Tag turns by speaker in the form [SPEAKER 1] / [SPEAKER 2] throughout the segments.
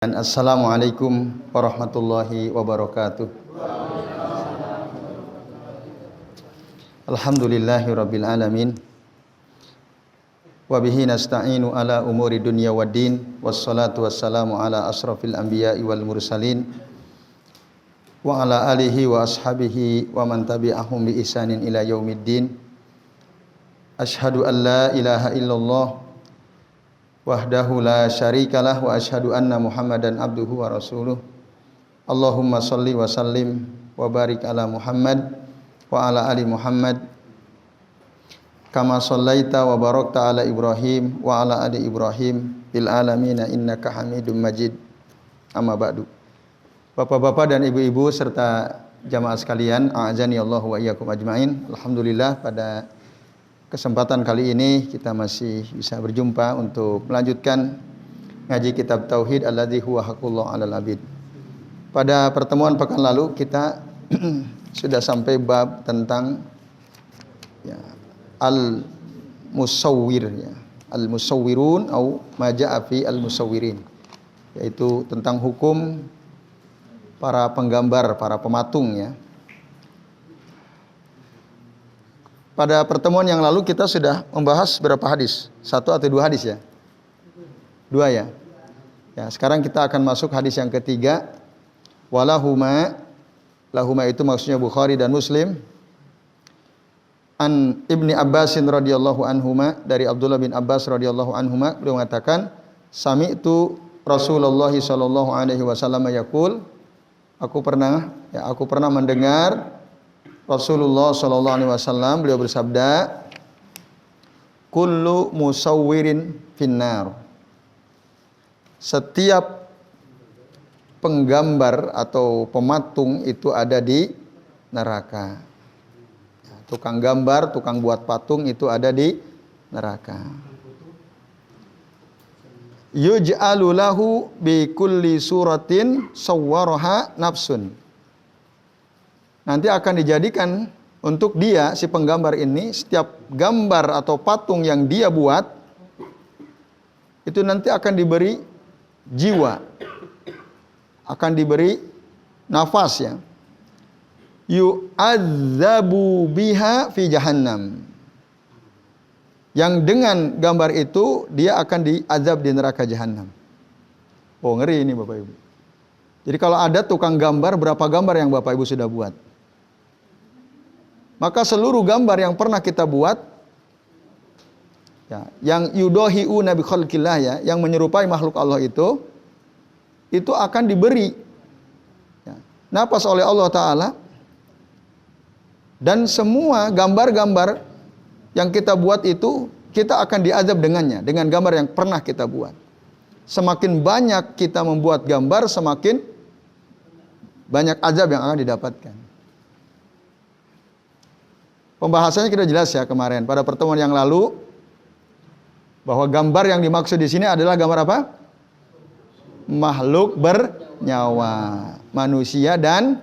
[SPEAKER 1] Assalamualaikum warahmatullahi wabarakatuh. Alhamdulillahirabbil alamin. Wa bihi nasta'inu ala umuri dunya waddin. Wassalatu wassalamu ala asrafil anbiya'i wal mursalin wa ala alihi wa ashabihi wa man tabi'ahum bi ihsanin ila yaumiddin. Asyhadu an la ilaha illallah wahdahu la syarikalah wa asyhadu anna Muhammadan abduhu wa rasuluh. Allahumma shalli wa sallim wa barik ala Muhammad wa ala ali Muhammad kama shallaita wa barakta ala Ibrahim wa ala ali Ibrahim bil alamin innaka Hamidum Majid. Amma ba'du. Bapak-bapak dan ibu-ibu serta jamaah sekalian, a'azani Allah wa iyyakum ajmain. Alhamdulillah pada kesempatan kali ini kita masih bisa berjumpa untuk melanjutkan ngaji kitab Tauhid alladzi huwa haqqullah 'alal 'abid. Pada pertemuan pekan lalu kita sudah sampai bab tentang al-musawwir al-musawwirun atau ma ja'a fi al-musawwirin, yaitu tentang hukum para penggambar, para pematung ya. Pada pertemuan yang lalu kita sudah membahas berapa hadis? 1 atau 2 hadis ya? 2 ya? Ya, sekarang kita akan masuk hadis yang ketiga. Walahuma, lahuma itu maksudnya Bukhari dan Muslim. An Ibni Abbasin radhiyallahu anhuma, dari Abdullah bin Abbas radhiyallahu anhuma, beliau mengatakan, sami'tu Rasulullah sallallahu alaihi wasallam yaqul, aku pernah mendengar Rasulullah sallallahu alaihi wasallam beliau bersabda, kullu musawwirin finnar. Setiap penggambar atau pematung itu ada di neraka. Tukang gambar, tukang buat patung itu ada di neraka. Yuj'alu lahu bi kulli suratin sawwaraha nafsun. Nanti akan dijadikan untuk dia, si penggambar ini, setiap gambar atau patung yang dia buat itu nanti akan diberi jiwa, akan diberi nafas ya. Yu'adzabu biha fi jahannam. Yang dengan gambar itu dia akan diazab di neraka jahanam. Oh, ngeri ini Bapak Ibu. Jadi kalau ada tukang gambar, berapa gambar yang Bapak Ibu sudah buat? Maka seluruh gambar yang pernah kita buat ya, yang yudohi'una bi khalqillah ya, yang menyerupai makhluk Allah itu akan diberi ya, nafas oleh Allah Ta'ala. Dan semua gambar-gambar yang kita buat itu kita akan diazab dengannya, dengan gambar yang pernah kita buat. Semakin banyak kita membuat gambar, semakin banyak azab yang akan didapatkan. Pembahasannya kita jelas ya kemarin pada pertemuan yang lalu, bahwa gambar yang dimaksud di sini adalah gambar apa? Makhluk bernyawa, manusia dan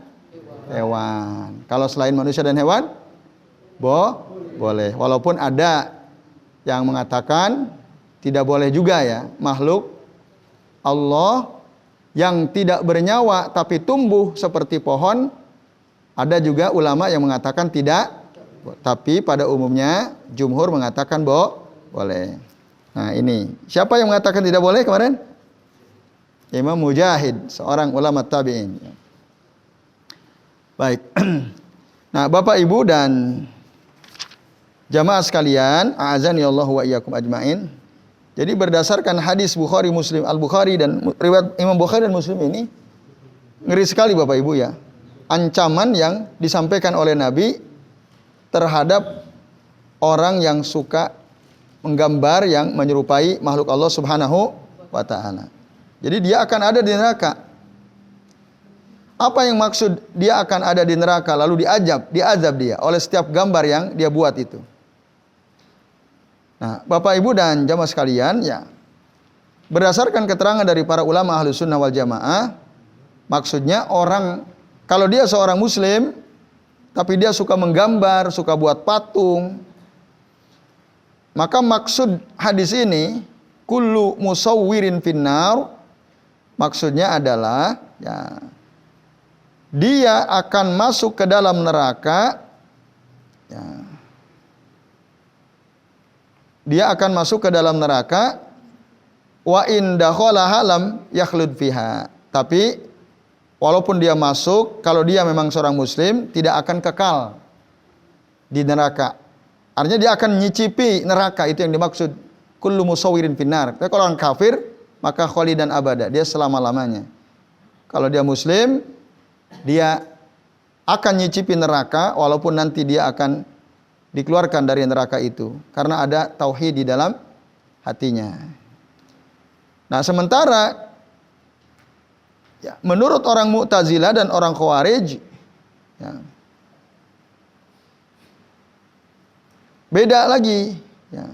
[SPEAKER 1] hewan. Kalau selain manusia dan hewan, boleh. Walaupun ada yang mengatakan tidak boleh juga ya, makhluk Allah yang tidak bernyawa tapi tumbuh seperti pohon. Ada juga ulama yang mengatakan tidak. Tapi pada umumnya jumhur mengatakan boleh. Nah ini, siapa yang mengatakan tidak boleh kemarin? Imam Mujahid, seorang ulama tabi'in. Baik. Nah, Bapak Ibu dan jamaah sekalian, a'azani Allah wa iyyakum ajmain. Jadi berdasarkan hadis Bukhari Muslim, Al-Bukhari dan riwayat Imam Bukhari dan Muslim ini ngeri sekali Bapak Ibu ya. Ancaman yang disampaikan oleh Nabi terhadap orang yang suka menggambar yang menyerupai makhluk Allah Subhanahu wa ta'ala. Jadi dia akan ada di neraka. Apa yang maksud dia akan ada di neraka lalu diazab dia oleh setiap gambar yang dia buat itu? Nah, Bapak Ibu dan jamaah sekalian ya, berdasarkan keterangan dari para ulama Ahlus Sunnah wal Jamaah, maksudnya orang kalau dia seorang muslim tapi dia suka menggambar, suka buat patung, maka maksud hadis ini kullu musawwirin finnar, maksudnya adalah ya, dia akan masuk ke dalam neraka ya, dia akan masuk ke dalam neraka wa in dakhalaha lam yakhlud fiha. Tapi walaupun dia masuk, kalau dia memang seorang muslim, tidak akan kekal di neraka. Artinya dia akan nyicipi neraka, itu yang dimaksud kullu musawwirin finnar. Tapi kalau orang kafir, maka khalidan abada, dia selama-lamanya. Kalau dia muslim, dia akan nyicipi neraka walaupun nanti dia akan dikeluarkan dari neraka itu karena ada tauhid di dalam hatinya. Nah, sementara ya, menurut orang Mu'tazilah dan orang Khawarij ya, beda lagi ya.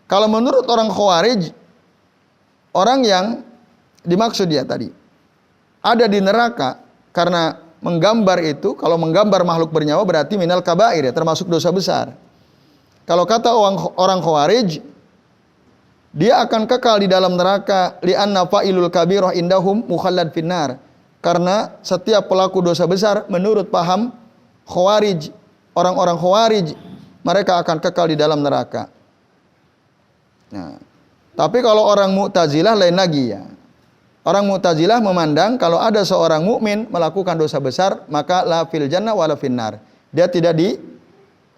[SPEAKER 1] Kalau menurut orang Khawarij, orang yang dimaksud dia tadi ada di neraka karena menggambar itu, kalau menggambar makhluk bernyawa berarti minal kabair ya, termasuk dosa besar. Kalau kata orang Khawarij, dia akan kekal di dalam neraka li'anna fa'ilul kabirah indahum mukhallad finnar. Karena setiap pelaku dosa besar menurut paham Khawarij, orang-orang Khawarij, mereka akan kekal di dalam neraka. Nah, tapi kalau orang Mu'tazilah lain lagi ya. Orang Mu'tazilah memandang kalau ada seorang mukmin melakukan dosa besar, maka la fil jannah wala finnar. Dia tidak di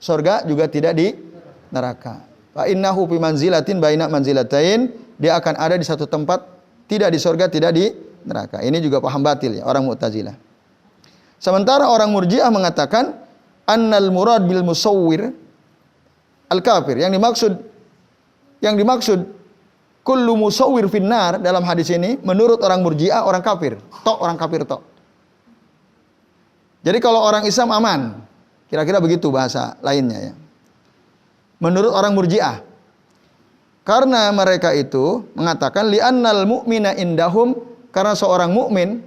[SPEAKER 1] surga juga tidak di neraka. Fa innahu fi manzilatin baina manzilatain, dia akan ada di satu tempat, tidak di surga, tidak di neraka. Ini juga paham batil ya orang Mu'tazilah. Sementara orang Murji'ah mengatakan annal murad bil musawwir al kafir. Yang dimaksud kullu musawwir finnar dalam hadis ini menurut orang Murji'ah orang kafir. Orang kafir. Jadi kalau orang Islam aman. Kira-kira begitu bahasa lainnya ya. Menurut orang Murji'ah. Karena mereka itu mengatakan li'annal mu'mina indahum, karena seorang mukmin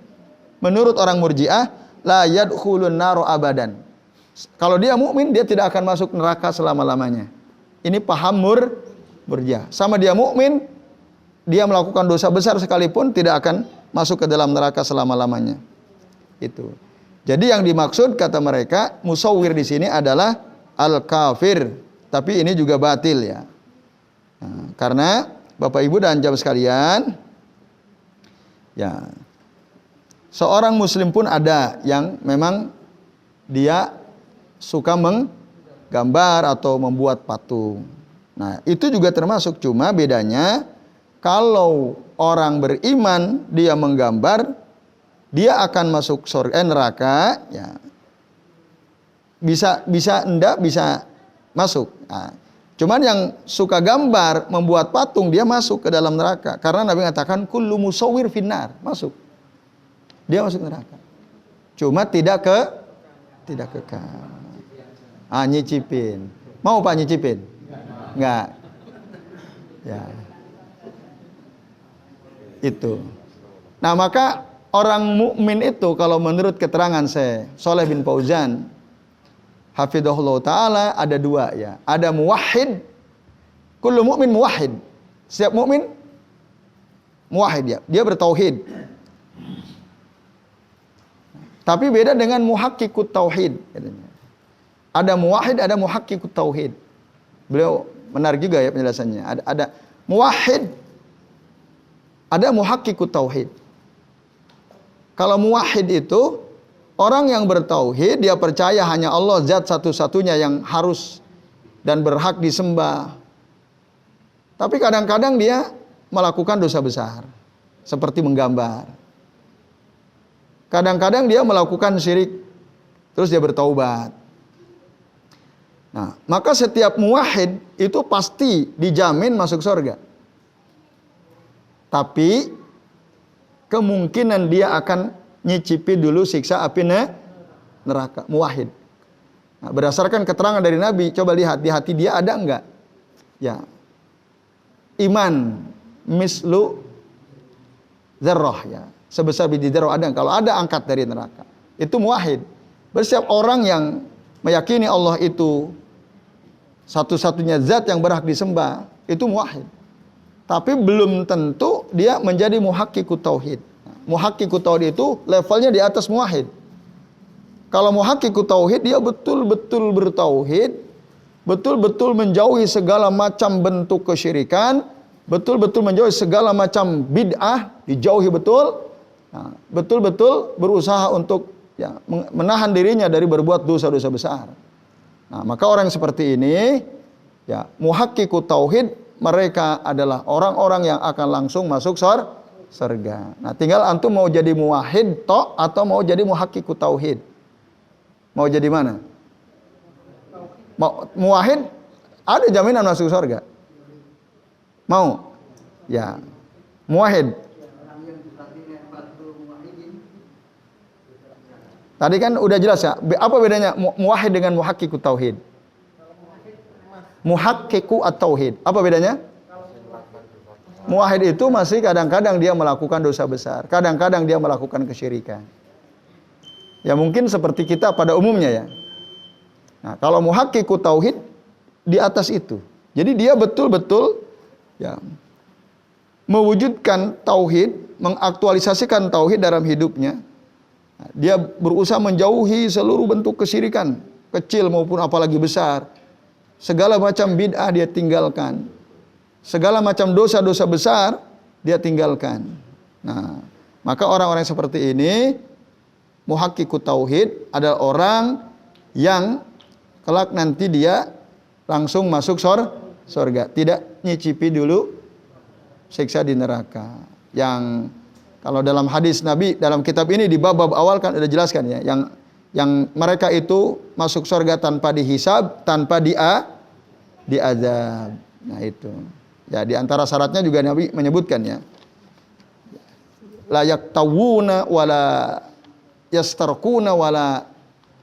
[SPEAKER 1] menurut orang Murji'ah la yadkhulun naru abadan. Kalau dia mukmin dia tidak akan masuk neraka selama-lamanya. Ini paham Murji'ah. Sama dia mukmin, dia melakukan dosa besar sekalipun tidak akan masuk ke dalam neraka selama-lamanya. Itu. Jadi yang dimaksud kata mereka musawwir di sini adalah al-kafir. Tapi ini juga batil ya. Nah, karena Bapak Ibu dan jamaah sekalian, ya, seorang muslim pun ada yang memang dia suka menggambar atau membuat patung. Nah, itu juga termasuk, cuma bedanya kalau orang beriman dia menggambar, dia akan masuk surga neraka, ya. Bisa masuk. Nah, cuman yang suka gambar, membuat patung, dia masuk ke dalam neraka. Karena Nabi mengatakan kullu musawwir finnar, masuk. Dia masuk neraka. Cuma tidak kekal. Nyicipin. Mau Pak nyicipin? Enggak. Ya. Itu. Nah, maka orang mukmin itu kalau menurut keterangan saya Shalih bin Fauzan hafizahullah taala ada dua ya. Ada muwahhid. Kullu mukmin muwahhid. Setiap mukmin muwahhid ya. Dia bertauhid. Tapi beda dengan muhakkikut tauhid. Ada muwahhid, ada muhakkikut tauhid. Beliau menarik juga ya penjelasannya. Ada muwahhid, ada muhakkikut tauhid. Kalau muwahhid itu orang yang bertauhid, dia percaya hanya Allah zat satu-satunya yang harus dan berhak disembah. Tapi kadang-kadang dia melakukan dosa besar, seperti menggambar. Kadang-kadang dia melakukan syirik, terus dia bertaubat. Nah, maka setiap muwahhid itu pasti dijamin masuk surga. Tapi kemungkinan dia akan nyicipi dulu siksa api neraka, muwahhid. Nah, berdasarkan keterangan dari Nabi, coba lihat di hati dia ada enggak? Ya. Iman mislu dzarrah ya. Sebesar biji dzarrah ada. Kalau ada angkat dari neraka. Itu muwahhid. Setiap orang yang meyakini Allah itu satu-satunya zat yang berhak disembah, itu muwahhid. Tapi belum tentu dia menjadi muhaqqiqut tauhid. Muhaqqiqut tauhid itu levelnya di atas muwahhid. Kalau muhaqqiqut tauhid dia betul-betul bertauhid, betul-betul menjauhi segala macam bentuk kesyirikan, betul-betul menjauhi segala macam bid'ah, dijauhi betul. Nah, betul-betul berusaha untuk menahan dirinya dari berbuat dosa-dosa besar. Nah, maka orang seperti ini muhaqqiqut tauhid, mereka adalah orang-orang yang akan langsung masuk surga. Nah, tinggal antum mau jadi muwahhid atau mau jadi muhaqqiqut tauhid. Mau jadi mana? Mau muwahhid ada jaminan masuk surga. Mau? Ya. Muwahhid. Tadi kan udah jelas ya. Apa bedanya muwahhid dengan muhaqqiqut tauhid? Muhaqqiqu at-tauhid. Apa bedanya? Muwahhid itu masih kadang-kadang dia melakukan dosa besar, kadang-kadang dia melakukan kesyirikan. Ya mungkin seperti kita pada umumnya ya. Nah, kalau muhaqqiqut tauhid di atas itu. Jadi dia betul-betul mewujudkan tauhid, mengaktualisasikan tauhid dalam hidupnya. Nah, dia berusaha menjauhi seluruh bentuk kesyirikan, kecil maupun apalagi besar. Segala macam bid'ah dia tinggalkan. Segala macam dosa-dosa besar dia tinggalkan. Nah, maka orang-orang seperti ini muhaqqiqut tauhid adalah orang yang kelak nanti dia langsung masuk surga, tidak nyicipi dulu siksa di neraka. Yang kalau dalam hadis Nabi dalam kitab ini di bab-bab awal kan udah jelaskan ya, yang mereka itu masuk surga tanpa dihisab, tanpa diazab. Nah itu. Ya di antara syaratnya juga Nabi menyebutkan ya. La yaktawuna wala yastarquna wala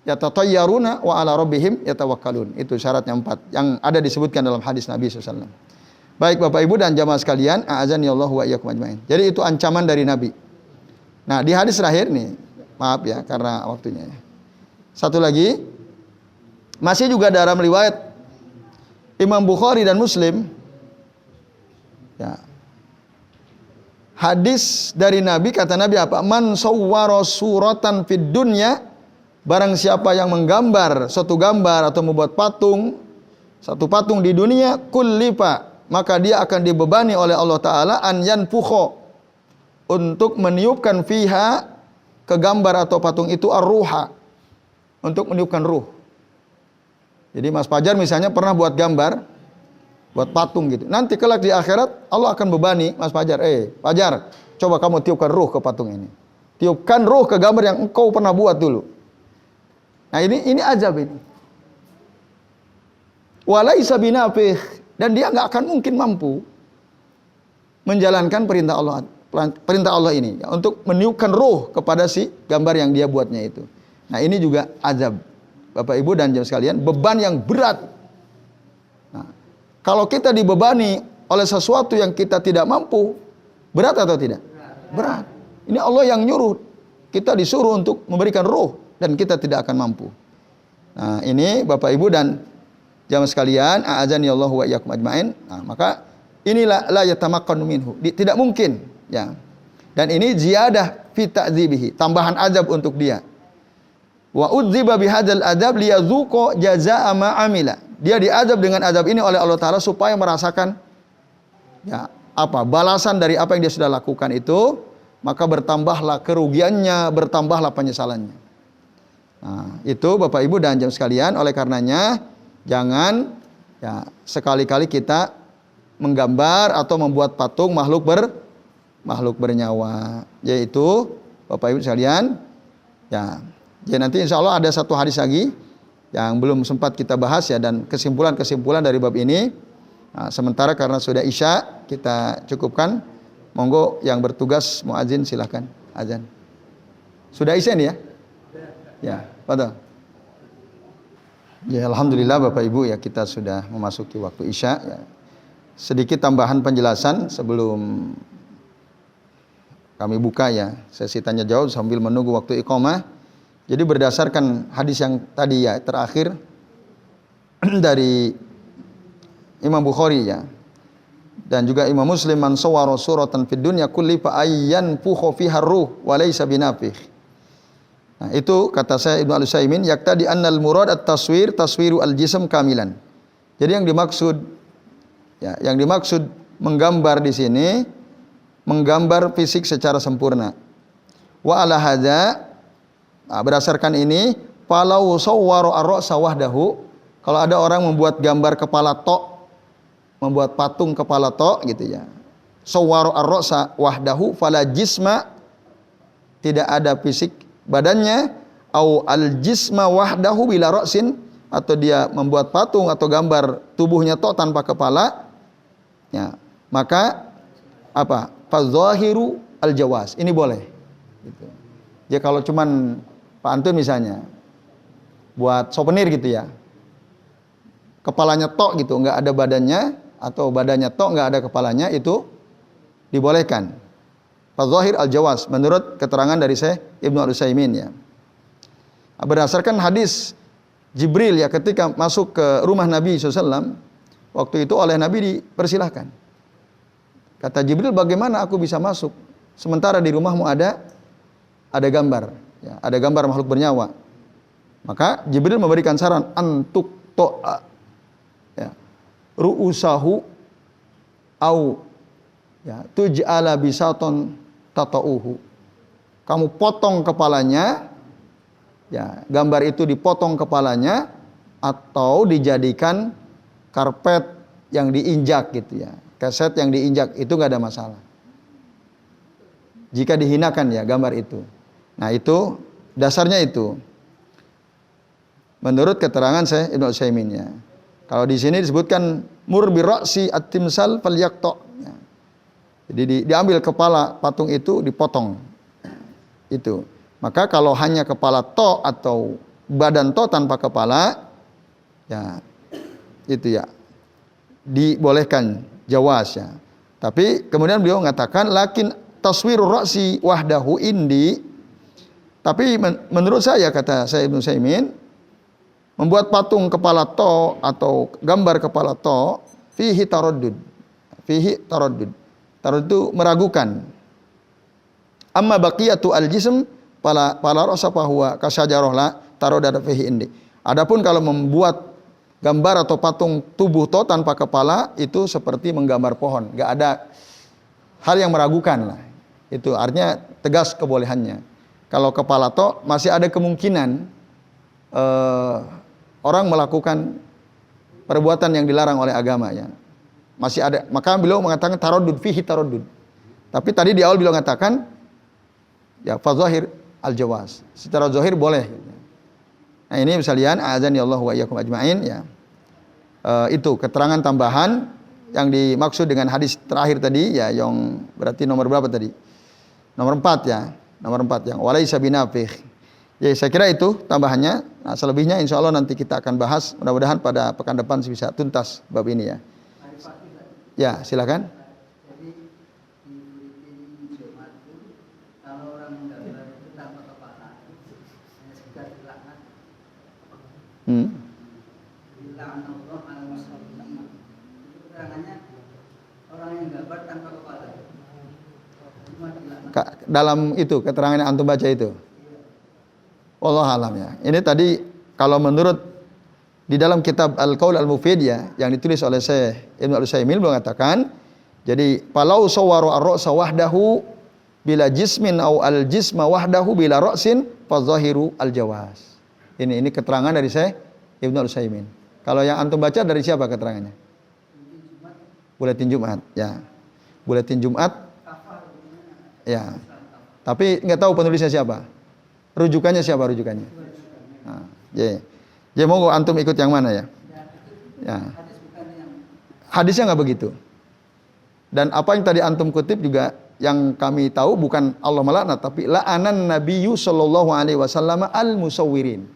[SPEAKER 1] yatatayyaruna wa ala rabbihim yatawakkalun. Itu syaratnya 4 yang ada disebutkan dalam hadis Nabi SAW. Baik Bapak Ibu dan jamaah sekalian, a'azani Allah wa iyyakum ajmain. Jadi itu ancaman dari Nabi. Nah, di hadis terakhir nih, maaf ya karena waktunya. Satu lagi, masih juga dalam riwayat Imam Bukhari dan Muslim, ya. Hadis dari Nabi, kata Nabi apa? Man sawwara suratan fid dunya, barang siapa yang menggambar suatu gambar atau membuat patung, satu patung di dunia, kullifa, maka dia akan dibebani oleh Allah Ta'ala an yanfukho, untuk meniupkan fiha, ke gambar atau patung itu ar-ruha, untuk meniupkan ruh. Jadi Mas Fajar misalnya pernah buat gambar, buat patung gitu. Nanti kelak di akhirat Allah akan bebani Mas Fajar, Fajar, coba kamu tiupkan ruh ke patung ini. Tiupkan ruh ke gambar yang engkau pernah buat dulu. Nah ini azab ini. Walaisa binafih, dan dia nggak akan mungkin mampu menjalankan perintah Allah ini ya, untuk meniupkan ruh kepada si gambar yang dia buatnya itu. Nah ini juga azab Bapak Ibu dan jemaah sekalian, beban yang berat. Nah, kalau kita dibebani oleh sesuatu yang kita tidak mampu, berat atau tidak? Berat. Ini Allah yang nyuruh, kita disuruh untuk memberikan ruh dan kita tidak akan mampu. Nah ini Bapak Ibu dan jamaah sekalian, a'azani Allah wa iyyakum ajmain. Nah, maka inilah la yatamakkanu minhu. Tidak mungkin, ya. Dan ini ziyadah fi ta'dzibihi, tambahan azab untuk dia. Wa udziba bihadzal adzab liyazuqa jazaa'a ma amila. Dia diazab dengan azab ini oleh Allah Ta'ala supaya merasakan balasan dari apa yang dia sudah lakukan itu, maka bertambahlah kerugiannya, bertambahlah penyesalannya. Nah, itu Bapak Ibu dan jamaah sekalian, oleh karenanya jangan sekali-kali kita menggambar atau membuat patung makhluk bernyawa, yaitu Bapak Ibu sekalian, ya nanti insya Allah ada satu hadis lagi yang belum sempat kita bahas ya, dan kesimpulan-kesimpulan dari bab ini. Nah, sementara karena sudah Isya kita cukupkan. Monggo yang bertugas muadzin silahkan azan. Sudah Isya nih ya? Ya, betul. Ya alhamdulillah Bapak Ibu ya, kita sudah memasuki waktu Isya ya. Sedikit tambahan penjelasan sebelum kami buka ya sesi tanya jawab sambil menunggu waktu iqamah. Jadi berdasarkan hadis yang tadi ya terakhir dari Imam Bukhari ya, Dan juga Imam Muslim, man sawwara suratan fid dunya kulli fa ayyan fukhu fiha ruh wa laysa binafih. Nah, itu kata saya Ibnu Al-Utsaimin, yaqtadi annal murad at-taswir taswiru al-jism kamilan. Jadi yang dimaksud menggambar di sini menggambar fisik secara sempurna. Wa ala hadza, berdasarkan ini, falau sawwara ar-ra'sa wahdahu, kalau ada orang membuat gambar kepala tok, membuat patung kepala tok gitu ya. Sawwara ar-ra'sa wahdahu fala jisma, tidak ada fisik badannya, au al-jisma wahdahu bila ra'sin, atau dia membuat patung atau gambar tubuhnya tok tanpa kepala, ya, maka apa? Fadzahiru al-jawaz. Ini boleh. Gitu. Ya kalau cuman Pak Antun misalnya buat souvenir gitu ya, kepalanya tok gitu, nggak ada badannya, atau badannya tok nggak ada kepalanya, itu dibolehkan. Fadzahir al-jawaz menurut keterangan dari Syekh Ibnu Al-Utsaimin ya. Berdasarkan hadis Jibril ya, ketika masuk ke rumah Nabi SAW, waktu itu oleh Nabi dipersilahkan. Kata Jibril, bagaimana aku bisa masuk sementara di rumahmu ada gambar, ya, ada gambar makhluk bernyawa. Maka Jibril memberikan saran, antuk to'a, ya, ru'usahu au, ya, tuj'ala bisaton tata'uhu. Kamu potong kepalanya, ya, gambar itu dipotong kepalanya, atau dijadikan karpet yang diinjak gitu ya, kaset yang diinjak, itu nggak ada masalah. Jika dihinakan ya gambar itu. Nah itu dasarnya itu. Menurut keterangan saya Ibnu Utsaimin ya. Kalau di sini disebutkan mur bi ra'si at-timsal falyaqta. Ya. Jadi diambil kepala patung itu dipotong. Itu. Maka kalau hanya kepala to atau badan to tanpa kepala, ya itu ya dibolehkan, jawaz ya. Tapi kemudian beliau mengatakan lakin taswirur ra'si wahdahu indi. Tapi menurut saya, kata saya Ibnu Utsaimin, membuat patung kepala to atau gambar kepala to fihi taraddud. Fihi taraddud. Taraddud itu meragukan. Amma baqiyatu al-jism pala rasa bahwa kasyajarah la taradada fihi indi. Adapun kalau membuat gambar atau patung tubuh to tanpa kepala, itu seperti menggambar pohon, enggak ada hal yang meragukan lah. Itu artinya tegas kebolehannya. Kalau kepala to masih ada kemungkinan orang melakukan perbuatan yang dilarang oleh agama ya. Masih ada. Maka beliau mengatakan taraddud fihi taraddud. Tapi tadi di awal beliau mengatakan ya fadzahir al-jawaz. Secara zahir boleh. Nah, ini sekalian, azani Allah wa iyyakum ajmain ya. Itu keterangan tambahan yang dimaksud dengan hadis terakhir tadi ya, yang berarti nomor berapa tadi? Nomor 4 ya. Nomor 4 yang walaysa binafih. Ya, saya kira itu tambahannya. Nah, selebihnya insya Allah nanti kita akan bahas. Mudah-mudahan pada pekan depan bisa tuntas bab ini ya. Ya, silakan.
[SPEAKER 2] Jadi di Jumat itu kalau orang menggambar itu tanpa kepala, hanya sekedar dilaknat. Dilaknat Allah al-musawwir. Itu keterangannya orang yang gambar tanpa kepala. Cuma dilaknat.
[SPEAKER 1] Dalam itu keterangan yang antum baca itu. Wallahu alam ya. Ini tadi kalau menurut di dalam kitab Al-Qaul Al-Mufid ya, yang ditulis oleh Syekh Ibnu Al-Utsaimin mengatakan, jadi falau sawwaru ar-ra'sa wahdahu bila jismin au al-jisma wahdahu bila ra'sin fadzahiru al-jawaz. Ini keterangan dari Syekh Ibnu Al-Utsaimin. Kalau yang antum baca dari siapa keterangannya? Buletin Jumat ya. Buletin Jumat. Ya. Tapi nggak tahu penulisnya siapa. Rujukannya siapa rujukannya? Nah, ya. Ya monggo antum ikut yang mana ya? Ya. Hadisnya nggak begitu. Dan apa yang tadi antum kutip juga yang kami tahu bukan Allah melaknat, tapi la'anan nabiyyu sallallahu alaihi wasallam al-musawwirin.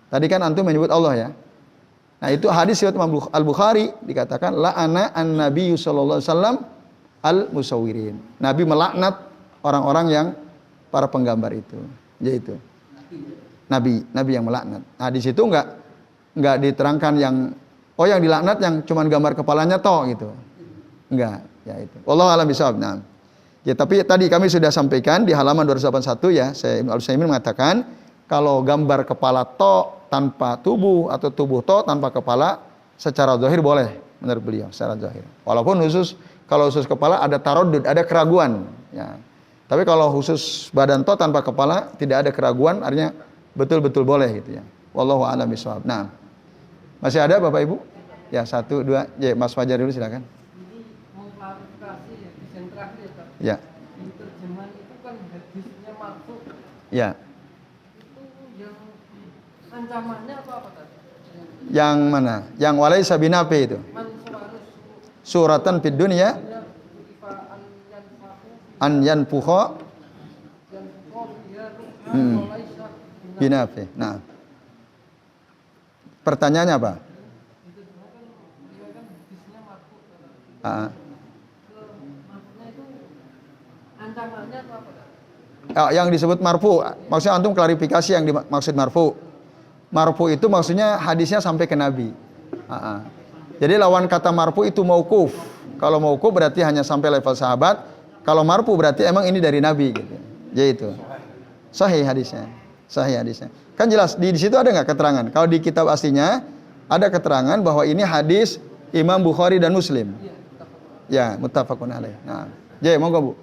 [SPEAKER 1] Tadi kan antum menyebut Allah ya. Nah, itu hadis riwayat Imam Al-Bukhari dikatakan la'ana an-nabiyyu sallallahu alaihi wasallam al-musawwirin. Nabi melaknat orang-orang yang para penggambar itu. Yaitu Nabi yang melaknat. Nah, di situ enggak diterangkan yang yang dilaknat yang cuman gambar kepalanya toh gitu. Enggak, ya itu. Wallahu a'lam bishawab. Nah. Ya, tapi tadi kami sudah sampaikan di halaman 281 ya, saya Ibnu Al-Utsaimin mengatakan kalau gambar kepala to tanpa tubuh atau tubuh to tanpa kepala secara zahir boleh menurut beliau secara zahir. Walaupun kalau khusus kepala ada taraddud, ada keraguan ya. Tapi kalau khusus badan to tanpa kepala tidak ada keraguan, artinya betul-betul boleh gitu ya. Wallahu a'lam bishawab. Nah. Masih ada Bapak Ibu? Ya, 1 2. Ya, Mas Fajar dulu silakan.
[SPEAKER 3] Mengklarifikasi ya, desain terakhir ya, Pak.
[SPEAKER 1] Ya.
[SPEAKER 3] Di terjemahan itu kan hadisnya marfu.
[SPEAKER 1] Ya.
[SPEAKER 3] Itu yang ancamannya apa tadi?
[SPEAKER 1] Yang mana? Yang walaisa binafi itu.
[SPEAKER 3] Man suarus
[SPEAKER 1] Suratan fid dunya
[SPEAKER 3] ifa
[SPEAKER 1] an yanfukha
[SPEAKER 3] yang kau dia
[SPEAKER 1] Hmm.
[SPEAKER 3] walaisa
[SPEAKER 1] binafi. Nah. Pertanyaannya apa?
[SPEAKER 3] itu kan dia kan hadisnya marfu.
[SPEAKER 1] Ah.
[SPEAKER 3] Marfunya itu ancamannya apa tadi?
[SPEAKER 1] Yang disebut marfu, maksudnya antum klarifikasi yang dimaksud marfu. Marfu itu maksudnya hadisnya sampai ke Nabi. Jadi lawan kata marfu itu mauquf. Kalau mauquf berarti hanya sampai level sahabat. Kalau marfu berarti emang ini dari Nabi gitu. Yaitu sahih hadisnya. Sahih hadisnya. Kan jelas di situ ada nggak keterangan? Kalau di kitab aslinya ada keterangan bahwa ini hadis Imam Bukhari dan Muslim. Ya, muttafaqun alaih. Nah, jadi monggo Bu.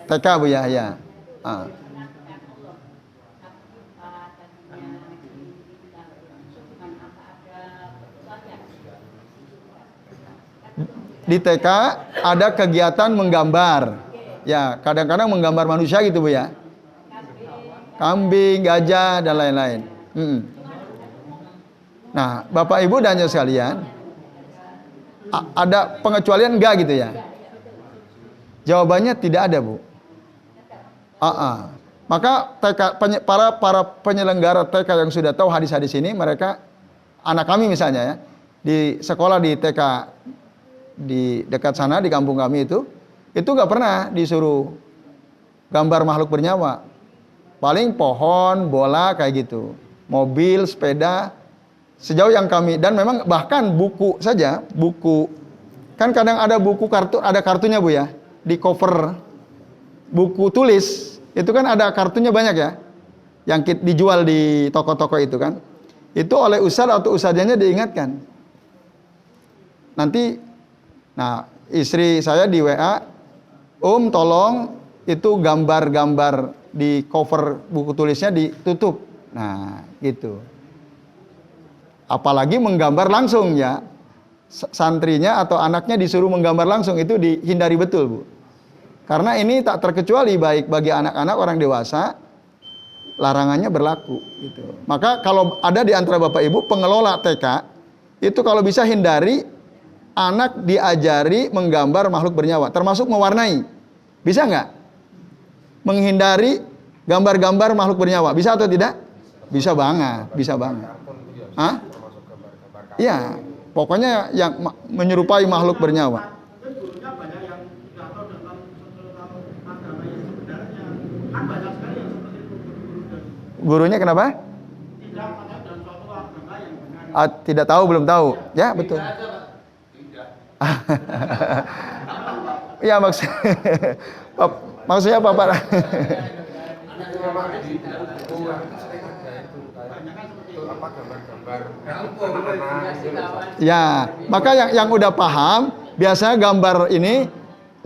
[SPEAKER 1] TK Bu ya, ya. Di TK ada kegiatan menggambar. Ya, kadang-kadang menggambar manusia gitu Bu ya. Kambing, gajah dan lain-lain. Nah, Bapak Ibu dan sekalian, ada pengecualian enggak gitu ya? Jawabannya tidak ada, Bu. Maka TK, para penyelenggara TK yang sudah tahu hadis-hadis ini, mereka anak kami misalnya ya, di sekolah di TK di dekat sana di kampung kami itu nggak pernah disuruh gambar makhluk bernyawa. Paling pohon, bola kayak gitu, mobil, sepeda. Sejauh yang kami, dan memang bahkan buku saja, buku kan kadang ada buku kartu, ada kartunya Bu ya, di cover buku tulis itu kan ada kartunya banyak ya, yang dijual di toko-toko itu kan, itu oleh ustadz atau ustadzanya diingatkan. Nanti, nah istri saya di WA, tolong itu gambar-gambar di cover buku tulisnya ditutup. Nah gitu. Apalagi menggambar langsung ya, santrinya atau anaknya disuruh menggambar langsung, itu dihindari betul Bu. Karena ini tak terkecuali baik bagi anak-anak, orang dewasa, larangannya berlaku gitu. Maka kalau ada di antara Bapak Ibu pengelola TK, itu kalau bisa hindari anak diajari menggambar makhluk bernyawa, termasuk mewarnai. Bisa nggak? Menghindari gambar-gambar makhluk bernyawa, bisa atau tidak? Bisa banget, bisa banget. Hah? Iya, pokoknya yang menyerupai makhluk bernyawa.
[SPEAKER 4] Gurunya banyak yang tidak tahu tentang agama yang sebenarnya. Kan banyak sekali yang seperti itu guru-guru.
[SPEAKER 1] Gurunya kenapa?
[SPEAKER 4] Tidak pakai dan suatu agama yang benar.
[SPEAKER 1] Tidak tahu, belum tahu. Ya, betul. Iya, maksudnya apa, Pak? Ya, maka yang udah paham, biasanya gambar ini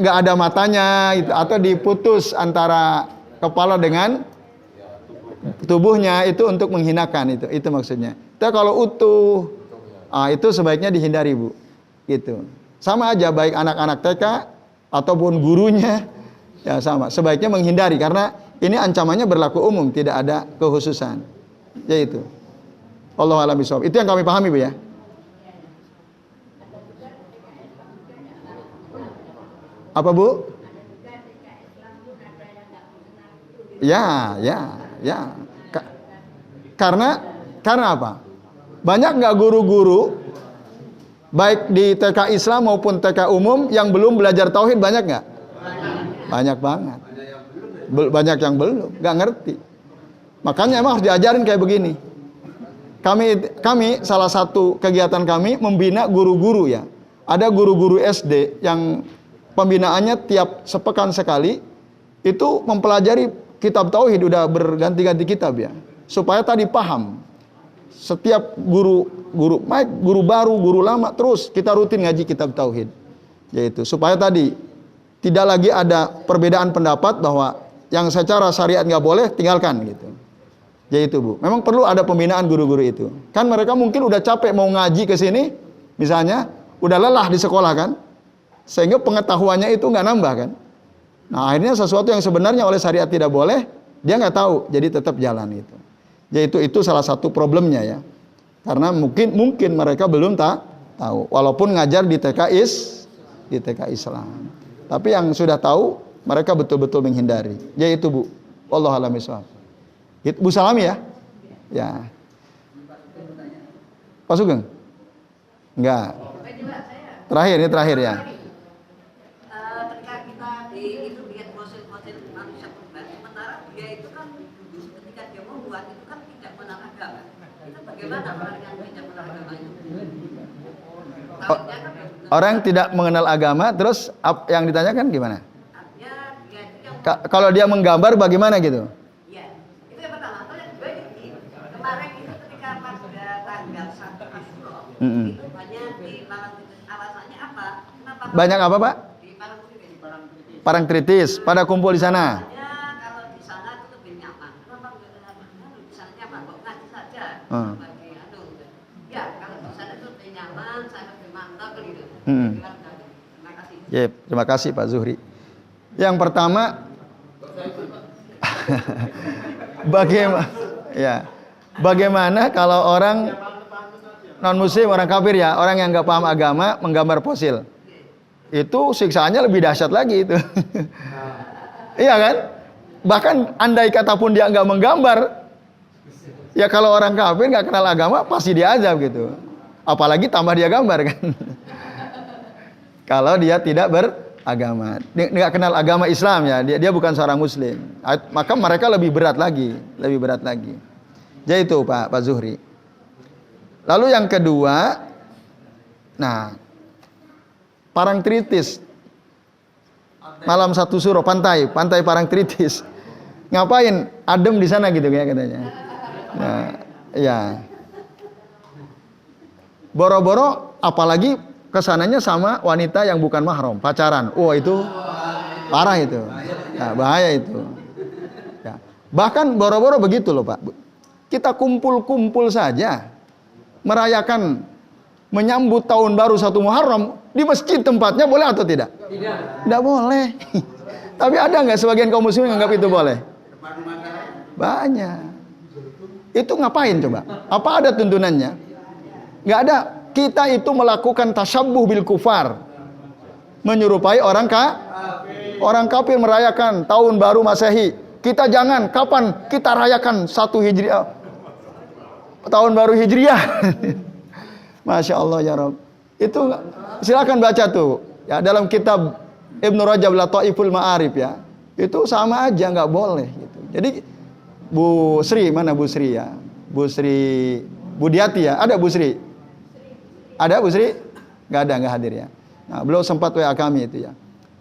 [SPEAKER 1] nggak ada matanya gitu, atau diputus antara kepala dengan tubuhnya, itu untuk menghinakan, itu maksudnya. Tapi kalau utuh, itu sebaiknya dihindari Bu. Gitu. Sama aja baik anak-anak TK ataupun gurunya, ya sama. Sebaiknya menghindari karena ini ancamannya berlaku umum, tidak ada kekhususan. Yaitu. Wallahu a'lam bishawab. Itu yang kami pahami Bu ya. Apa Bu? Ya. Karena apa? Banyak nggak guru-guru baik di TK Islam maupun TK umum yang belum belajar tauhid, banyak nggak? Banyak banget. Banyak yang belum, nggak ngerti. Makanya emang harus diajarin kayak begini. Kami salah satu kegiatan kami membina guru-guru ya. Ada guru-guru SD yang pembinaannya tiap sepekan sekali itu mempelajari kitab tauhid, udah berganti-ganti kitab ya. Supaya tadi paham. Setiap guru baru, guru lama terus kita rutin ngaji kitab tauhid. Yaitu supaya tadi tidak lagi ada perbedaan pendapat bahwa yang secara syariat nggak boleh tinggalkan gitu. Yaitu Bu, memang perlu ada pembinaan guru-guru itu. Kan mereka mungkin udah capek mau ngaji ke sini, misalnya, udah lelah di sekolah kan, sehingga pengetahuannya itu nggak nambah kan. Nah akhirnya sesuatu yang sebenarnya oleh syariat tidak boleh, dia nggak tahu, jadi tetap jalan itu. Yaitu itu salah satu problemnya ya, karena mungkin mereka belum tahu, walaupun ngajar di TK Islam. Tapi yang sudah tahu, mereka betul-betul menghindari. Yaitu Bu, wallahu a'lam bishawab. Bu Salami ya? Ya. Pak Sugeng? Enggak. Terakhir ya.
[SPEAKER 5] Ketika kita itu lihat fosil manusia purba, sementara dia itu kan ketika dia membuat itu kan tidak mengenal agama. Itu bagaimana orang yang tidak mengenal agama itu?
[SPEAKER 1] Orang tidak mengenal agama, terus yang ditanyakan gimana?
[SPEAKER 5] Artinya dia itu yang
[SPEAKER 1] Kalau dia menggambar bagaimana gitu?
[SPEAKER 5] kemarin itu ketika pada tanggal 1 Asyura itu banyak di Parangtritis. Alasannya apa? Kenapa?
[SPEAKER 1] Banyak apa Pak?
[SPEAKER 5] Di Parangtritis.
[SPEAKER 1] Parangtritis. Pada kumpul di sana.
[SPEAKER 5] Kalau di sana itu lebih nyaman. Kenapa di sana nyaman? Kok ngaji saja? Bagi ya kalau di sana itu lebih nyaman, saya lebih mantap gitu. Terima kasih.
[SPEAKER 1] Ya, terima kasih Pak Zuhri. Yang pertama, bagaimana kalau orang non-muslim, orang kafir ya, orang yang nggak paham agama menggambar fosil, itu siksaannya lebih dahsyat lagi itu. Iya kan? Bahkan andai kata pun dia nggak menggambar, ya kalau orang kafir nggak kenal agama pasti diazab gitu. Apalagi tambah dia gambar kan. Kalau dia tidak beragama, nggak kenal agama Islam ya, dia bukan seorang muslim, maka mereka lebih berat lagi. Jadi itu Pak Zuhri. Lalu yang kedua, nah, Parangtritis, malam 1 Syuro, pantai Parangtritis. Ngapain? Adem di sana gitu ya katanya. Nah, ya. Boro-boro, apalagi kesananya sama wanita yang bukan mahram, pacaran. Oh itu parah itu, nah, bahaya itu. Ya. Bahkan boro-boro begitu loh Pak. Kita kumpul-kumpul saja merayakan menyambut tahun baru 1 Muharram di masjid tempatnya boleh atau tidak? Tidak boleh. Tapi ada nggak sebagian kaum muslimin yang anggap itu boleh? Banyak. Itu ngapain coba? Apa ada tuntunannya? Nggak ada. Kita itu melakukan tasyabbuh bil kufar, menyerupai orang kafir merayakan tahun baru Masehi. Kita jangan, kapan kita rayakan 1 Hijriah, tahun baru Hijriah. Masya Allah ya Rabb. Itu silakan baca tuh ya, dalam kitab Ibnu Rajab Lataiful Ma'arif ya. Itu sama aja, nggak boleh gitu. Jadi Bu Sri, mana Bu Sri ya? Bu Sri Budiati ya? Ada Bu Sri? Ada Bu Sri? Nggak hadir ya. Nah, beliau sempat WA kami itu ya.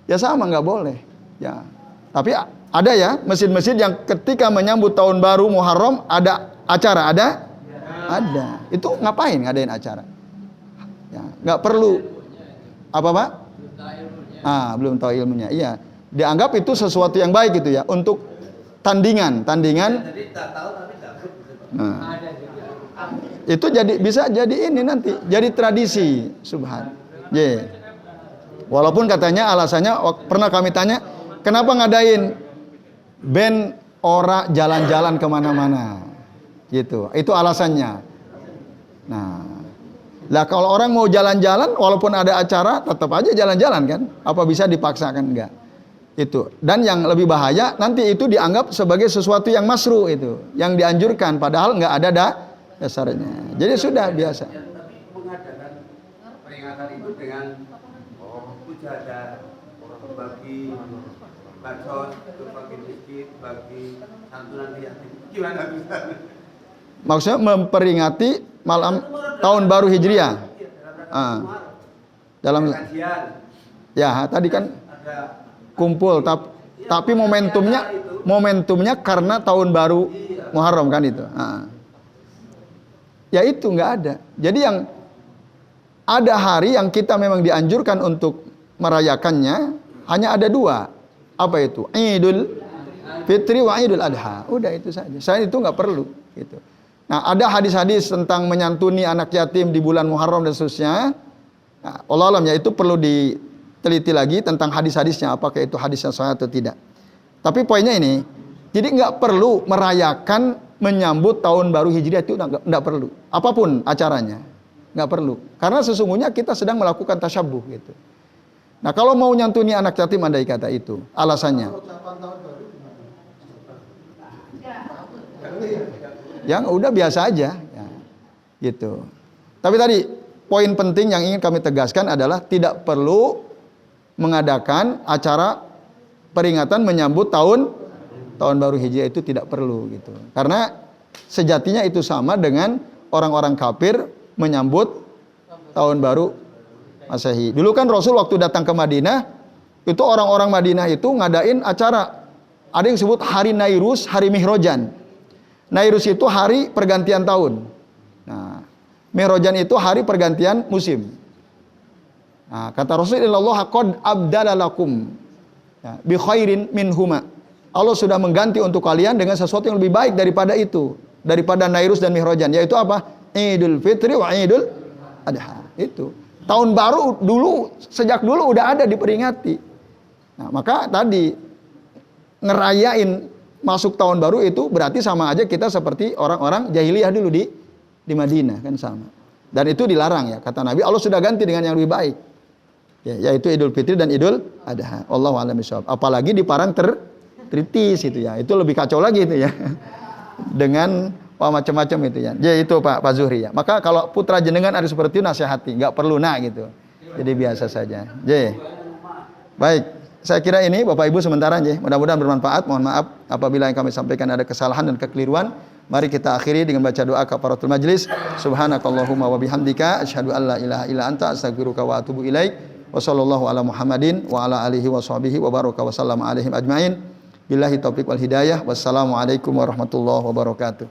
[SPEAKER 1] Ya sama, nggak boleh ya. Tapi ada ya masjid-masjid yang ketika menyambut tahun baru Muharram ada acara, ada. Itu ngapain ngadain acara? Ya, nggak perlu. Apa Pak? Belum tahu ilmunya. Iya, dianggap itu sesuatu yang baik gitu ya, untuk tandingan.
[SPEAKER 2] Jadi tak tahu tapi takut.
[SPEAKER 1] Nah, itu bisa jadi ini nanti jadi tradisi, subhan. Yeah. Walaupun katanya alasannya, pernah kami tanya, kenapa ngadain band ora jalan-jalan kemana-mana? Gitu, itu alasannya. Nah, lah kalau orang mau jalan-jalan, walaupun ada acara, tetap aja jalan-jalan kan? Apa bisa dipaksakan? Enggak. Itu. Dan yang lebih bahaya, nanti itu dianggap sebagai sesuatu yang masru itu, yang dianjurkan, padahal nggak ada dasarnya. Jadi sudah biasa.
[SPEAKER 2] Tapi mengadakan peringatan itu dengan puja ada berbagi
[SPEAKER 6] bansos, bagi miskin, bagi santunan yatim. Gimana bisa?
[SPEAKER 1] Maksudnya memperingati malam tahun baru Hijriah. Dalam
[SPEAKER 6] kajian.
[SPEAKER 1] ya tadi kan
[SPEAKER 6] Ada
[SPEAKER 1] kumpul tapi momentumnya karena tahun baru Muharram kan itu. Ya itu nggak ada. Jadi yang ada hari yang kita memang dianjurkan untuk merayakannya hanya ada dua. Apa itu? Idul Fitri wa Idul Adha. Udah itu saja. Selain itu nggak perlu. Gitu. Nah ada hadis-hadis tentang menyantuni anak yatim di bulan Muharram dan seterusnya. Nah, Allah alam ya itu perlu diteliti lagi tentang hadis-hadisnya. Apakah itu hadis yang sahih atau tidak. Tapi poinnya ini. Jadi nggak perlu merayakan menyambut tahun baru Hijriah itu nggak perlu. Apapun acaranya. Nggak perlu. Karena sesungguhnya kita sedang melakukan tasyabbuh gitu. Nah kalau mau nyantuni anak yatim andai kata itu alasannya. Yang udah biasa aja. Ya, gitu. Tapi tadi poin penting yang ingin kami tegaskan adalah tidak perlu mengadakan acara peringatan menyambut tahun baru Hijriah itu tidak perlu gitu. Karena sejatinya itu sama dengan orang-orang kafir menyambut tahun baru Masehi. Dulu kan Rasul waktu datang ke Madinah, itu orang-orang Madinah itu ngadain acara. Ada yang disebut hari Nairus, hari Mihrojan. Nairus itu hari pergantian tahun. Nah, Mihrojan itu hari pergantian musim. Nah, kata Rasulullah, qad abdalalakum bi khairin minhuma. Allah sudah mengganti untuk kalian dengan sesuatu yang lebih baik daripada itu, daripada Nairus dan Mihrojan, yaitu apa? Idul Fitri wa Idul Adha. Itu tahun baru dulu, sejak dulu udah ada diperingati. Nah, maka tadi ngerayain masuk tahun baru itu berarti sama aja kita seperti orang-orang jahiliyah dulu di Madinah kan sama. Dan itu dilarang ya, kata Nabi, Allah sudah ganti dengan yang lebih baik. Ya, yaitu Idul Fitri dan Idul Adha. Wallahu a'lam bishawab. Apalagi di parang tritis itu ya. Itu lebih kacau lagi itu ya. Dengan macam-macam itu ya. Jadi itu Pak Zuhri ya. Maka kalau putra jenengan ada seperti itu nasihati, enggak perlu gitu. Jadi biasa saja. Jadi baik, saya kira ini Bapak Ibu sementara aja. Mudah-mudahan bermanfaat. Mohon maaf apabila yang kami sampaikan ada kesalahan dan kekeliruan. Mari kita akhiri dengan baca doa kafaratul majlis. Subhanakallahumma wa bihamdika asyhadu an la ilaha illa anta astaghfiruka wa atubu ilaik. Wa sallallahu ala Muhammadin wa ala alihi wa sahbihi wa baraka wa sallama alaihim ajmain. Billahi taufiq wal hidayah. Wassalamualaikum warahmatullahi wabarakatuh.